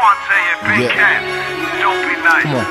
Guante, big cat. Don't be nice. Come on.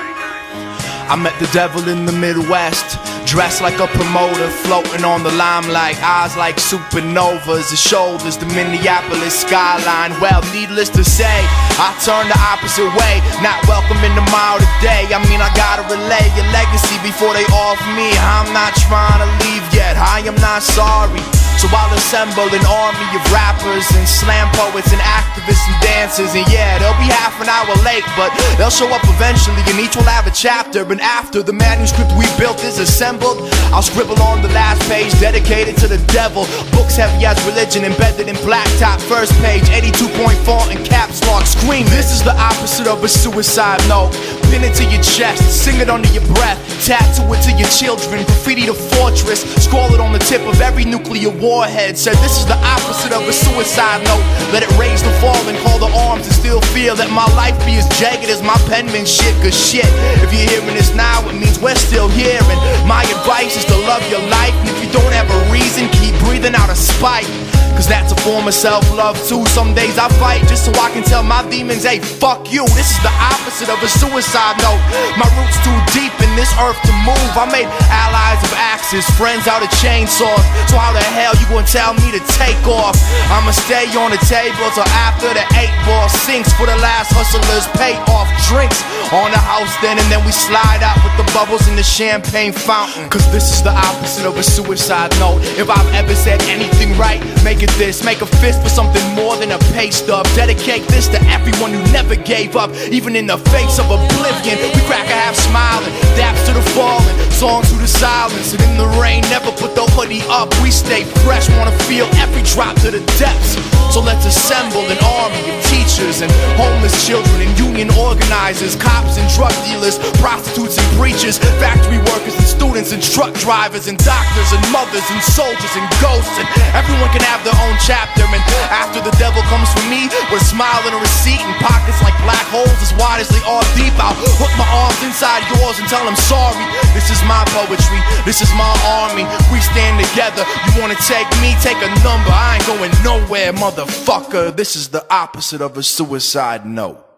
I met the devil in the Midwest, dressed like a promoter, floating on the limelight, eyes like supernovas, his shoulders the Minneapolis skyline. Well, needless to say, I turned the opposite way, not welcome in the mile today. I mean, I gotta relay your legacy before they off me. I'm not trying to leave yet, I am not sorry. So I'll assemble an army of rappers and slam poets and activists and dancers. And yeah, they'll be half an hour late, but they'll show up eventually, and each will have a chapter. And after the manuscript we built is assembled, I'll scribble on the last page dedicated to the devil. Books heavy as religion embedded in blacktop. First page, 82-point font and caps lock. Scream, this is the opposite of a suicide note. Pin it to your chest, sing it under your breath, tattoo it to your children, graffiti the fortress, scroll it on the tip of every nuclear warhead. Said this is the opposite of a suicide note. Let it raise the fall and call the arms and still feel that my life be as jagged as my penmanship. Cause shit, if you're hearing this now, it means we're still here. And my advice is to love your life, and if you don't have a reason, keep breathing out of spite. Cause that's a form of self-love too. Some days I fight just so I can tell my demons, hey, fuck you. This is the opposite of a suicide note. My roots too deep in this earth to move. I made allies of axes, friends out of chainsaws. So how the hell you gonna tell me to take off? I'ma stay on the table till after the 8-ball sinks, for the last hustlers pay off drinks on the house then, and then we slide out with the bubbles in the champagne fountain. Cause this is the opposite of a suicide note. If I've ever said anything right, make it this. Make a fist for something more than a pay stub. Dedicate this to everyone who never gave up, even in the face of oblivion. We crack a half smile and daps to the fallen, songs through the silence, and in the rain never put the hoodie up. We stay fresh, wanna feel every drop to the depths. So let's assemble an army of teachers and homeless children and union organizers, cops and drug dealers, prostitutes and preachers, factory workers and students and truck drivers and doctors and mothers and soldiers and ghosts. And everyone can have their own chapter. And after the devil comes for me with a smile and a receipt and pockets like black holes as wide as they are deep, I'll hook my arms inside yours and tell them sorry. This is my poetry, this is my army. We stand together. You wanna take me? Take a number. I ain't going nowhere, motherfucker. This is the opposite of a suicide note.